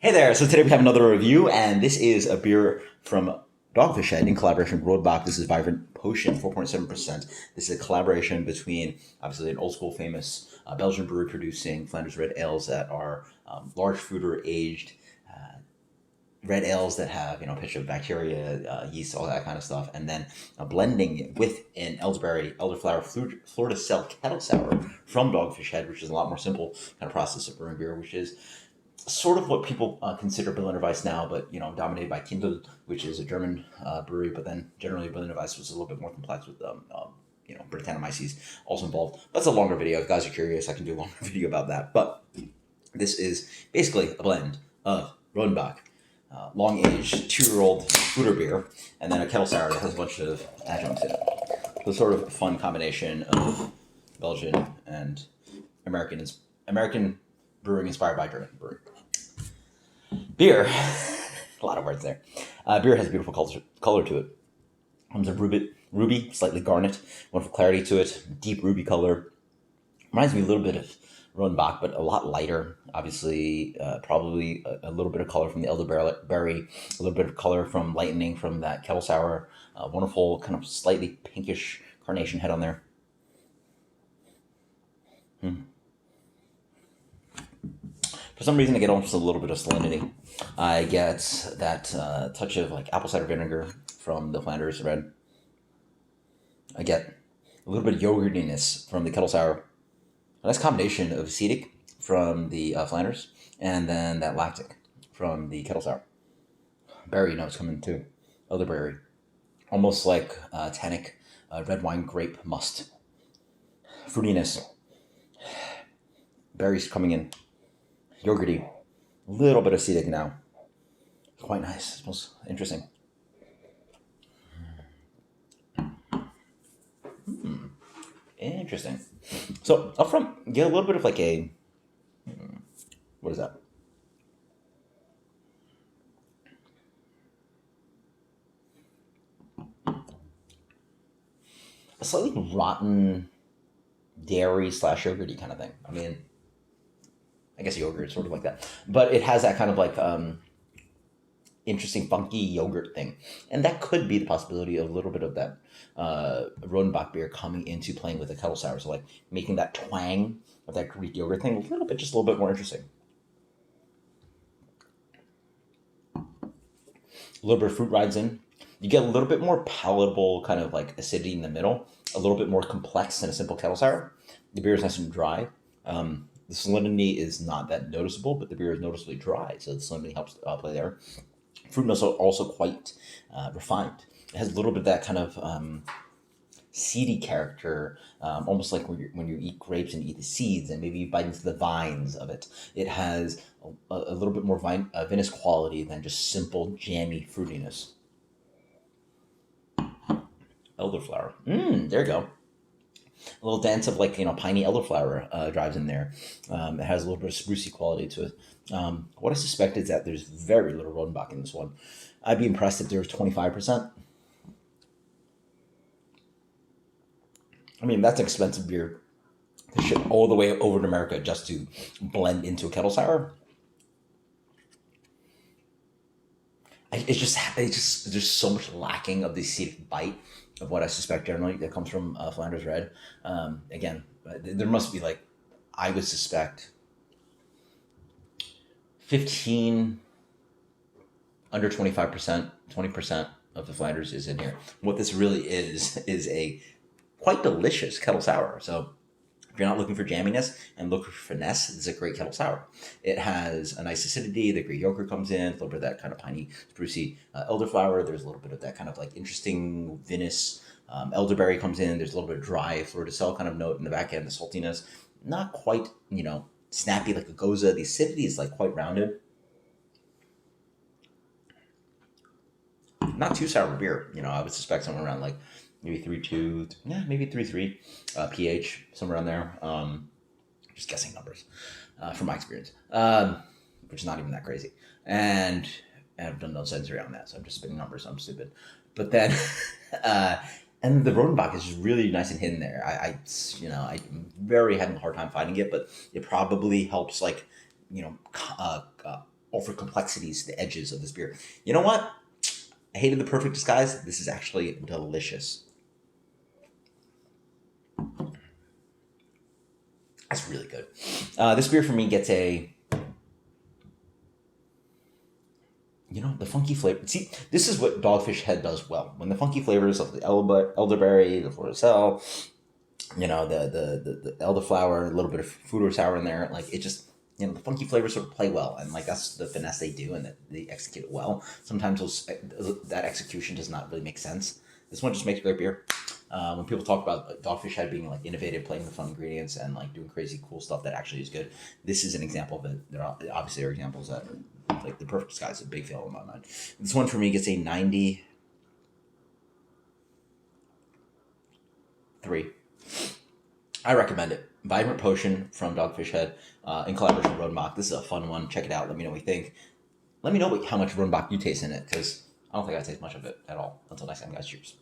Hey there, so today we have another review, and this is a beer from Dogfish in collaboration with Rodenbach. This is Vibrant Potion, 4.7%. This is a collaboration between, obviously, an old school famous Belgian brewery producing Flanders red ales that are large fruiter aged red ales that have, a pitch of bacteria, yeast, all that kind of stuff, and then blending it with an elderflower, Florida Cell kettle sour from Dogfish Head, which is a lot more simple kind of process of brewing beer, which is sort of what people consider Berliner Weiss now, but dominated by Kindl, which is a German brewery. But then generally Berliner Weiss was a little bit more complex with Brettanomyces also involved. That's a longer video. If you guys are curious, I can do a longer video about that. But this is basically a blend of Rodenbach, long aged 2-year-old Fuder beer, and then a kettle sour that has a bunch of adjuncts in it. So sort of a fun combination of Belgian and American brewing inspired by German brewing. Beer, a lot of words there. Beer has a beautiful color to it. Comes in ruby, slightly garnet, wonderful clarity to it, deep ruby color. Reminds me a little bit of Rodenbach, but a lot lighter. Obviously, probably a little bit of color from the elderberry, a little bit of color from lightening from that kettle sour. Wonderful, kind of slightly pinkish carnation head on there. For some reason, I get almost a little bit of salinity. I get that touch of like apple cider vinegar from the Flanders red. I get a little bit of yogurtiness from the kettle sour. A nice combination of acetic from the Flanders and then that lactic from the kettle sour. Berry notes come in too. Elderberry. Almost like tannic red wine grape must. Fruitiness. Berries coming in. Yogurty, a little bit of acetic now. Quite nice. It smells interesting. Interesting. So up front, get a little bit of like a what is that? A slightly rotten dairy slash yogurty kind of thing. I mean, I guess yogurt, sort of like that. But it has that kind of like interesting, funky yogurt thing. And that could be the possibility of a little bit of that Rodenbach beer coming into playing with the kettle sour. So like making that twang of that Greek yogurt thing a little bit, just a little bit more interesting. A little bit of fruit rides in. You get a little bit more palatable kind of like acidity in the middle, a little bit more complex than a simple kettle sour. The beer is nice and dry. The salinity is not that noticeable, but the beer is noticeably dry, so the salinity helps play there. Fruit notes are also quite refined. It has a little bit of that kind of seedy character, almost like when you eat grapes and you eat the seeds, and maybe you bite into the vines of it. It has a little bit more vinous quality than just simple jammy fruitiness. Elderflower. There you go. A little dance of like piney elderflower drives in there. It has a little bit of sprucey quality to it. What I suspect is that there's very little Rodenbach in this one. I'd be impressed if there was 25%. I mean, that's an expensive beer to ship all the way over to America just to blend into a kettle sour. It's just there's so much lacking of the acetic bite of what I suspect generally that comes from Flanders Red. Again, there must be like, I would suspect 15 under 25%, 20% of the Flanders is in here. What this really is a quite delicious kettle sour. So if you're not looking for jamminess and looking for finesse, this is a great kettle sour. It has a nice acidity. The Greek yogurt comes in, a little bit of that kind of piney, sprucey elderflower. There's a little bit of that kind of like interesting vinous elderberry comes in. There's a little bit of dry Florida Cell kind of note in the back end, the saltiness. Not quite, snappy like a Goza. The acidity is like quite rounded. Not too sour beer. I would suspect somewhere around like maybe 3.2, yeah, maybe 3.3 pH, somewhere around there. Just guessing numbers from my experience, which is not even that crazy. And I've done no sensory on that, so I'm just spitting numbers. I'm stupid. But then, and the Rodenbach is just really nice and hidden there. I'm very having a hard time finding it, but it probably helps like, ultra complexities, the edges of this beer. You know what? I hated the perfect disguise. This is actually delicious. That's really good. This beer for me gets a, the funky flavor. See, this is what Dogfish Head does well. When the funky flavors of the elderberry, the fleur-de-sel, the elderflower, a little bit of food or sour in there, like it just, the funky flavors sort of play well, and like that's the finesse they do, and that they execute it well. Sometimes that execution does not really make sense. This one just makes great beer. When people talk about Dogfish Head being like innovative, playing with fun ingredients, and like doing crazy cool stuff that actually is good, this is an example of it. There are obviously examples that are like the perfect disguise is a big fail in my mind. This one for me gets a 93. I recommend it. Vibrant Potion from Dogfish Head in collaboration with Rodenbach. This is a fun one. Check it out. Let me know what you think. Let me know how much Rodenbach you taste in it, because I don't think I taste much of it at all. Until next time, guys. Cheers.